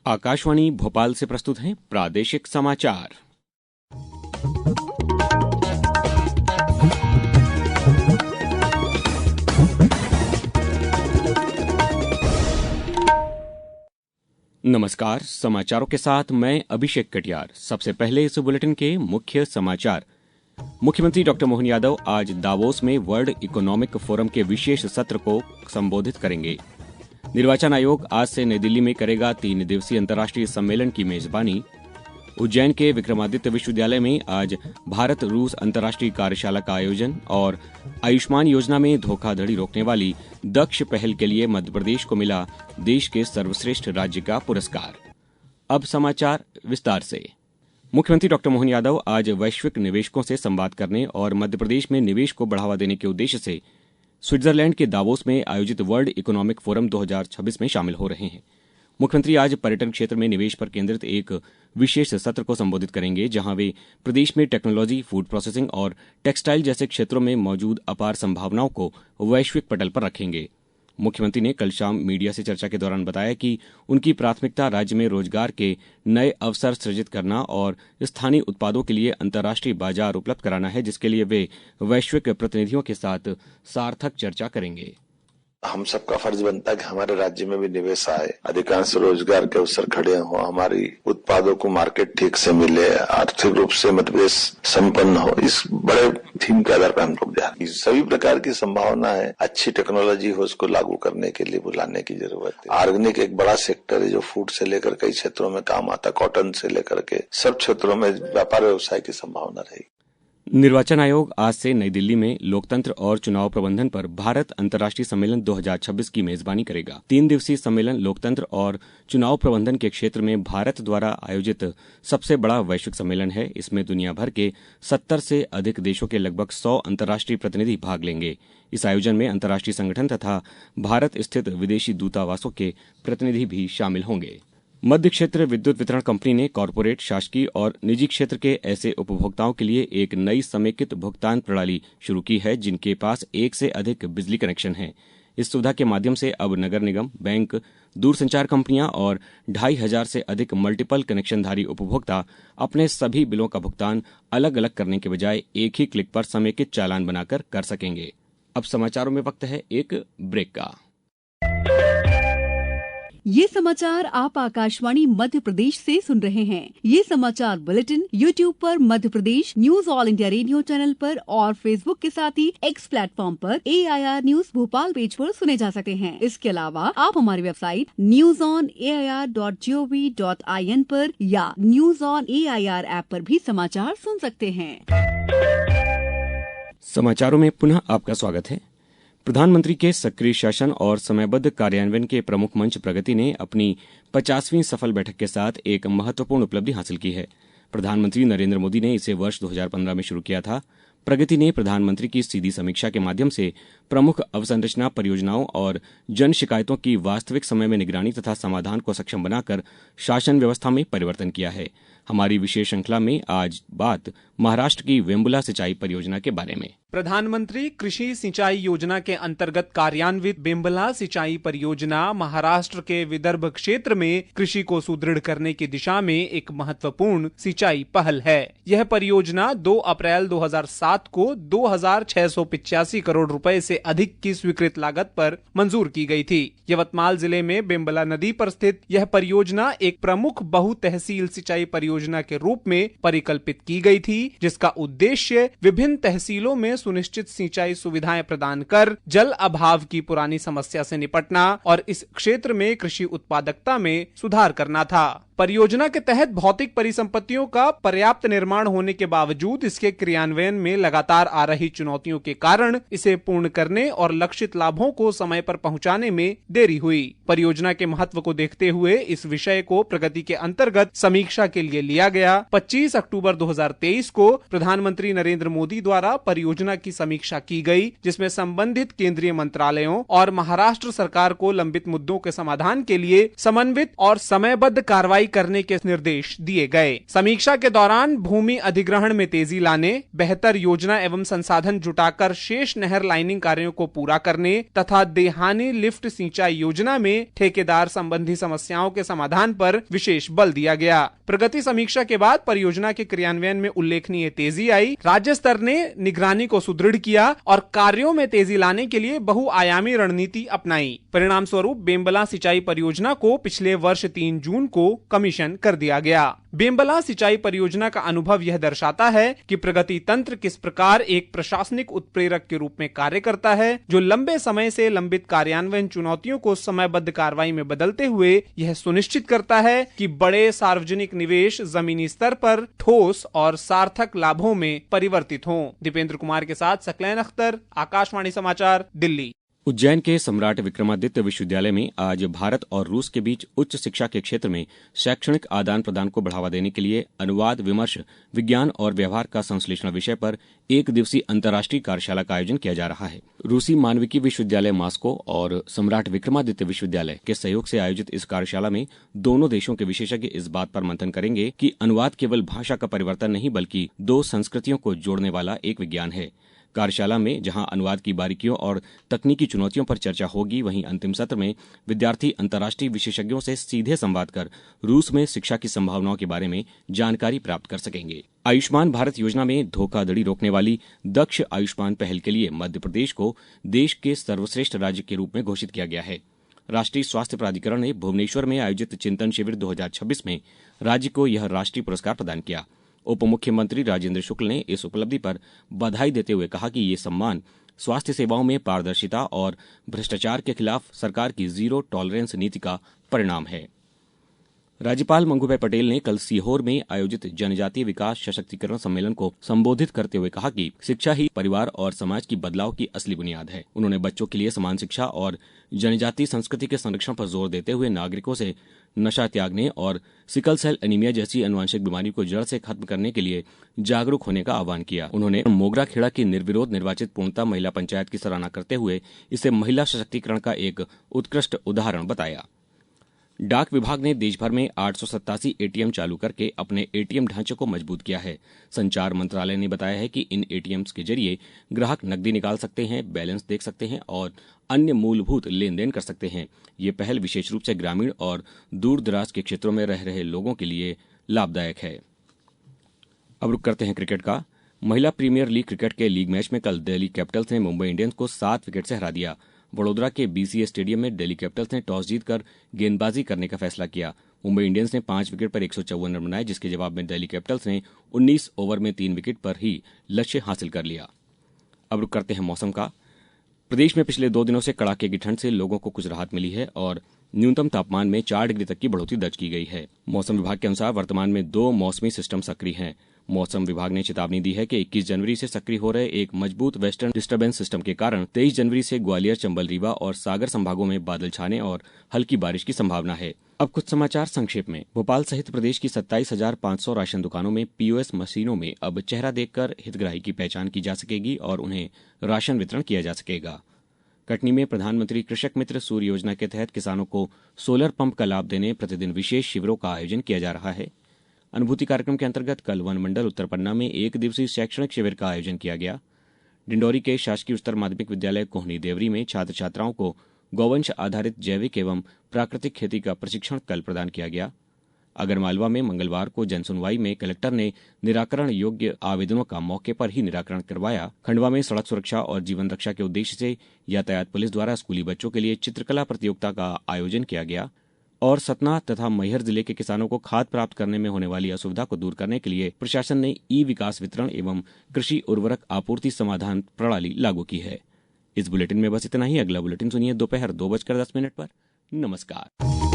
आकाशवाणी भोपाल से प्रस्तुत हैं प्रादेशिक समाचार। नमस्कार, समाचारों के साथ मैं अभिषेक कटियार। सबसे पहले इस बुलेटिन के मुख्य समाचार। मुख्यमंत्री डॉक्टर मोहन यादव आज दावोस में वर्ल्ड इकोनॉमिक फोरम के विशेष सत्र को संबोधित करेंगे। निर्वाचन आयोग आज से नई दिल्ली में करेगा 3 दिवसीय अंतर्राष्ट्रीय सम्मेलन की मेजबानी। उज्जैन के विक्रमादित्य विश्वविद्यालय में आज भारत रूस अंतर्राष्ट्रीय कार्यशाला का आयोजन और आयुष्मान योजना में धोखाधड़ी रोकने वाली दक्ष पहल के लिए मध्य प्रदेश को मिला देश के सर्वश्रेष्ठ राज्य का पुरस्कार। अब समाचार विस्तार से। मुख्यमंत्री डॉक्टर मोहन यादव आज वैश्विक निवेशकों से संवाद करने और मध्य प्रदेश में निवेश को बढ़ावा देने के उद्देश्य से स्विट्जरलैंड के दावोस में आयोजित वर्ल्ड इकोनॉमिक फोरम 2026 में शामिल हो रहे हैं। मुख्यमंत्री आज पर्यटन क्षेत्र में निवेश पर केंद्रित एक विशेष सत्र को संबोधित करेंगे, जहां वे प्रदेश में टेक्नोलॉजी, फूड प्रोसेसिंग और टेक्सटाइल जैसे क्षेत्रों में मौजूद अपार संभावनाओं को वैश्विक पटल पर रखेंगे। मुख्यमंत्री ने कल शाम मीडिया से चर्चा के दौरान बताया कि उनकी प्राथमिकता राज्य में रोजगार के नए अवसर सृजित करना और स्थानीय उत्पादों के लिए अंतर्राष्ट्रीय बाजार उपलब्ध कराना है, जिसके लिए वे वैश्विक प्रतिनिधियों के साथ सार्थक चर्चा करेंगे। हम सबका फर्ज बनता है कि हमारे राज्य में भी निवेश आए, अधिकांश रोजगार के अवसर खड़े हों, हमारी उत्पादों को मार्केट ठीक से मिले, आर्थिक रूप से मध्य प्रदेश संपन्न हो। इस बड़े थीम के आधार पर हम लोग जा रहे हैं। सभी प्रकार की संभावना है, अच्छी टेक्नोलॉजी हो, उसको लागू करने के लिए बुलाने की जरूरत है। ऑर्गेनिक एक बड़ा सेक्टर है जो फूड से लेकर कई क्षेत्रों में काम आता, कॉटन से लेकर के सब क्षेत्रों में व्यापार व्यवसाय की संभावना रहेगी। निर्वाचन आयोग आज से नई दिल्ली में लोकतंत्र और चुनाव प्रबंधन पर भारत अंतर्राष्ट्रीय सम्मेलन 2026 की मेजबानी करेगा। 3 दिवसीय सम्मेलन लोकतंत्र और चुनाव प्रबंधन के क्षेत्र में भारत द्वारा आयोजित सबसे बड़ा वैश्विक सम्मेलन है। इसमें दुनिया भर के 70 से अधिक देशों के लगभग 100 अंतर्राष्ट्रीय प्रतिनिधि भाग लेंगे। इस आयोजन में अंतर्राष्ट्रीय संगठन तथा भारत स्थित विदेशी दूतावासों के प्रतिनिधि भी शामिल होंगे। मध्य क्षेत्र विद्युत वितरण कंपनी ने कॉरपोरेट, शासकीय और निजी क्षेत्र के ऐसे उपभोक्ताओं के लिए एक नई समेकित भुगतान प्रणाली शुरू की है जिनके पास एक से अधिक बिजली कनेक्शन हैं। इस सुविधा के माध्यम से अब नगर निगम, बैंक, दूरसंचार कंपनियां और 2500 से अधिक मल्टीपल कनेक्शनधारी उपभोक्ता अपने सभी बिलों का भुगतान अलग अलग करने के बजाय एक ही क्लिक पर समेकित चालान बनाकर कर सकेंगे। अब समाचारों में वक्त है एक ब्रेक का। ये समाचार आप आकाशवाणी मध्य प्रदेश से सुन रहे हैं। ये समाचार बुलेटिन YouTube पर Madhya Pradesh news All India Radio channel पर और Facebook के साथ ही X प्लेटफॉर्म पर AIR न्यूज भोपाल पेज पर सुने जा सकते हैं। इसके अलावा आप हमारी वेबसाइट newsonair.gov.in पर या न्यूज ऑन AIR ऐप पर भी समाचार सुन सकते हैं। समाचारों में पुनः आपका स्वागत है। प्रधानमंत्री के सक्रिय शासन और समयबद्ध कार्यान्वयन के प्रमुख मंच प्रगति ने अपनी 50वीं सफल बैठक के साथ एक महत्वपूर्ण उपलब्धि हासिल की है। प्रधानमंत्री नरेंद्र मोदी ने इसे वर्ष 2015 में शुरू किया था। प्रगति ने प्रधानमंत्री की सीधी समीक्षा के माध्यम से प्रमुख अवसंरचना परियोजनाओं और जन शिकायतों की वास्तविक समय में निगरानी तथा समाधान को सक्षम बनाकर शासन व्यवस्था में परिवर्तन किया है। हमारी विशेष श्रृंखला में आज बात महाराष्ट्र की वेम्बुला सिंचाई परियोजना के बारे में। प्रधानमंत्री कृषि सिंचाई योजना के अंतर्गत कार्यान्वित वेम्बुला सिंचाई परियोजना महाराष्ट्र के विदर्भ क्षेत्र में कृषि को सुदृढ़ करने की दिशा में एक महत्वपूर्ण सिंचाई पहल है। यह परियोजना 2 अप्रैल 2007 को 2685 करोड़ रुपए से अधिक की स्वीकृत लागत पर मंजूर की गई थी। यवतमाल जिले में वेम्बुला नदी पर स्थित यह परियोजना एक प्रमुख बहु तहसील सिंचाई परियोजना के रूप में परिकल्पित की गई थी, जिसका उद्देश्य विभिन्न तहसीलों में सुनिश्चित सिंचाई सुविधाएं प्रदान कर जल अभाव की पुरानी समस्या से निपटना और इस क्षेत्र में कृषि उत्पादकता में सुधार करना था। परियोजना के तहत भौतिक परिसंपत्तियों का पर्याप्त निर्माण होने के बावजूद इसके क्रियान्वयन में लगातार आ रही चुनौतियों के कारण इसे पूर्ण करने और लक्षित लाभों को समय पर पहुंचाने में देरी हुई। परियोजना के महत्व को देखते हुए इस विषय को प्रगति के अंतर्गत समीक्षा के लिए लिया गया। 25 अक्टूबर 2023 को प्रधानमंत्री नरेंद्र मोदी द्वारा परियोजना की समीक्षा की गई, जिसमें संबंधित केंद्रीय मंत्रालयों और महाराष्ट्र सरकार को लंबित मुद्दों के समाधान के लिए समन्वित और समयबद्ध कार्रवाई सिंचाई करने के निर्देश दिए गए। समीक्षा के दौरान भूमि अधिग्रहण में तेजी लाने, बेहतर योजना एवं संसाधन जुटाकर शेष नहर लाइनिंग कार्यों को पूरा करने तथा देहानी लिफ्ट सिंचाई योजना में ठेकेदार संबंधी समस्याओं के समाधान पर विशेष बल दिया गया। प्रगति समीक्षा के बाद परियोजना के क्रियान्वयन में उल्लेखनीय तेजी आई। राज्य स्तर ने निगरानी को सुदृढ़ किया और कार्यों में तेजी लाने के लिए बहुआयामी रणनीति अपनाई। परिणाम स्वरूप बेम्बला सिंचाई परियोजना को पिछले वर्ष 3 जून को कमीशन कर दिया गया। बेम्बला सिंचाई परियोजना का अनुभव यह दर्शाता है कि प्रगति तंत्र किस प्रकार एक प्रशासनिक उत्प्रेरक के रूप में कार्य करता है, जो लंबे समय से लंबित कार्यान्वयन चुनौतियों को समयबद्ध कार्रवाई में बदलते हुए यह सुनिश्चित करता है कि बड़े सार्वजनिक निवेश जमीनी स्तर पर ठोस और सार्थक लाभों में परिवर्तित हों। दीपेंद्र कुमार के साथ सकलैन अख्तर, आकाशवाणी समाचार, दिल्ली। उज्जैन के सम्राट विक्रमादित्य विश्वविद्यालय में आज भारत और रूस के बीच उच्च शिक्षा के क्षेत्र में शैक्षणिक आदान प्रदान को बढ़ावा देने के लिए अनुवाद विमर्श, विज्ञान और व्यवहार का संश्लेषण विषय पर एक दिवसीय अंतर्राष्ट्रीय कार्यशाला का आयोजन किया जा रहा है। रूसी मानविकी विश्वविद्यालय मॉस्को और सम्राट विक्रमादित्य विश्वविद्यालय के सहयोग से आयोजित इस कार्यशाला में दोनों देशों के विशेषज्ञ इस बात पर मंथन करेंगे कि अनुवाद केवल भाषा का परिवर्तन नहीं बल्कि दो संस्कृतियों को जोड़ने वाला एक विज्ञान है। कार्यशाला में जहां अनुवाद की बारीकियों और तकनीकी चुनौतियों पर चर्चा होगी, वहीं अंतिम सत्र में विद्यार्थी अंतर्राष्ट्रीय विशेषज्ञों से सीधे संवाद कर रूस में शिक्षा की संभावनाओं के बारे में जानकारी प्राप्त कर सकेंगे। आयुष्मान भारत योजना में धोखाधड़ी रोकने वाली दक्ष आयुष्मान पहल के लिए मध्य प्रदेश को देश के सर्वश्रेष्ठ राज्य के रूप में घोषित किया गया है। राष्ट्रीय स्वास्थ्य प्राधिकरण ने भुवनेश्वर में आयोजित चिंतन शिविर 2026 में राज्य को यह राष्ट्रीय पुरस्कार प्रदान किया। उप मुख्यमंत्री राजेंद्र शुक्ल ने इस उपलब्धि पर बधाई देते हुए कहा कि ये सम्मान स्वास्थ्य सेवाओं में पारदर्शिता और भ्रष्टाचार के खिलाफ सरकार की जीरो टॉलरेंस नीति का परिणाम है। राज्यपाल मंगूभाई पटेल ने कल सीहोर में आयोजित जनजातीय विकास सशक्तिकरण सम्मेलन को संबोधित करते हुए कहा कि शिक्षा ही परिवार और समाज की बदलाव की असली बुनियाद है। उन्होंने बच्चों के लिए समान शिक्षा और जनजातीय संस्कृति के संरक्षण पर जोर देते हुए नागरिकों से नशा त्यागने और सिकल सेल एनीमिया जैसी अनुवांशिक बीमारी को जड़ से खत्म करने के लिए जागरूक होने का आह्वान किया। उन्होंने मोगरा खेड़ा की निर्विरोध निर्वाचित पूर्णता महिला पंचायत की सराहना करते हुए इसे महिला सशक्तिकरण का एक उत्कृष्ट उदाहरण बताया। डाक विभाग ने देश भर में 887 एटीएम चालू करके अपने एटीएम ढांचे को मजबूत किया है। संचार मंत्रालय ने बताया है कि इन एटीएम्स के जरिए ग्राहक नकदी निकाल सकते हैं, बैलेंस देख सकते हैं और अन्य मूलभूत लेन देन कर सकते हैं। ये पहल विशेष रूप से ग्रामीण और दूर दराज के क्षेत्रों में रह रहे लोगों के लिए लाभदायक है। अब रुक करते हैं क्रिकेट का। महिला प्रीमियर लीग क्रिकेट के लीग मैच में कल दिल्ली कैपिटल्स ने मुंबई इंडियंस को 7 विकेट से हरा दिया। वडोदरा के बीसीए स्टेडियम में दिल्ली कैपिटल्स ने टॉस जीतकर गेंदबाजी करने का फैसला किया। मुंबई इंडियंस ने 5 विकेट पर 154 रन बनाए, जिसके जवाब में दिल्ली कैपिटल्स ने 19 ओवर में 3 विकेट पर ही लक्ष्य हासिल कर लिया। अब रुक करते हैं मौसम का। प्रदेश में पिछले 2 दिनों से कड़ाके की ठंड से लोगों को कुछ राहत मिली है और न्यूनतम तापमान में 4 डिग्री तक की बढ़ोतरी दर्ज की गई है। मौसम विभाग के अनुसार वर्तमान में 2 मौसमी सिस्टम सक्रिय हैं। मौसम विभाग ने चेतावनी दी है कि 21 जनवरी से सक्रिय हो रहे एक मजबूत वेस्टर्न डिस्टर्बेंस सिस्टम के कारण 23 जनवरी से ग्वालियर, चंबल, रीवा और सागर संभागों में बादल छाने और हल्की बारिश की संभावना है। अब कुछ समाचार संक्षेप में। भोपाल सहित प्रदेश की 27,500 राशन दुकानों में पीओएस मशीनों में अब चेहरा देखकर हितग्राही की पहचान की जा सकेगी और उन्हें राशन वितरण किया जा सकेगा। कटनी में प्रधानमंत्री कृषक मित्र सूर्य योजना के तहत किसानों को सोलर पंप का लाभ देने प्रतिदिन विशेष शिविरों का आयोजन किया जा रहा है। अनुभूति कार्यक्रम के अंतर्गत कल वन मंडल उत्तर पन्ना में एक दिवसीय शैक्षणिक शिविर का आयोजन किया गया। डिंडौरी के शासकीय उच्चतर माध्यमिक विद्यालय कोहनी देवरी में छात्र छात्राओं को गौवंश आधारित जैविक एवं प्राकृतिक खेती का प्रशिक्षण कल प्रदान किया गया। आगरमालवा में मंगलवार को जनसुनवाई में कलेक्टर ने निराकरण योग्य आवेदनों का मौके पर ही निराकरण करवाया। खंडवा में सड़क सुरक्षा और जीवन रक्षा के उद्देश्य से यातायात पुलिस द्वारा स्कूली बच्चों के लिए चित्रकला प्रतियोगिता का आयोजन किया गया। और सतना तथा मैहर जिले के किसानों को खाद प्राप्त करने में होने वाली असुविधा को दूर करने के लिए प्रशासन ने ई विकास वितरण एवं कृषि उर्वरक आपूर्ति समाधान प्रणाली लागू की है। इस बुलेटिन में बस इतना ही। अगला बुलेटिन सुनिए दोपहर 2:10 पर। नमस्कार।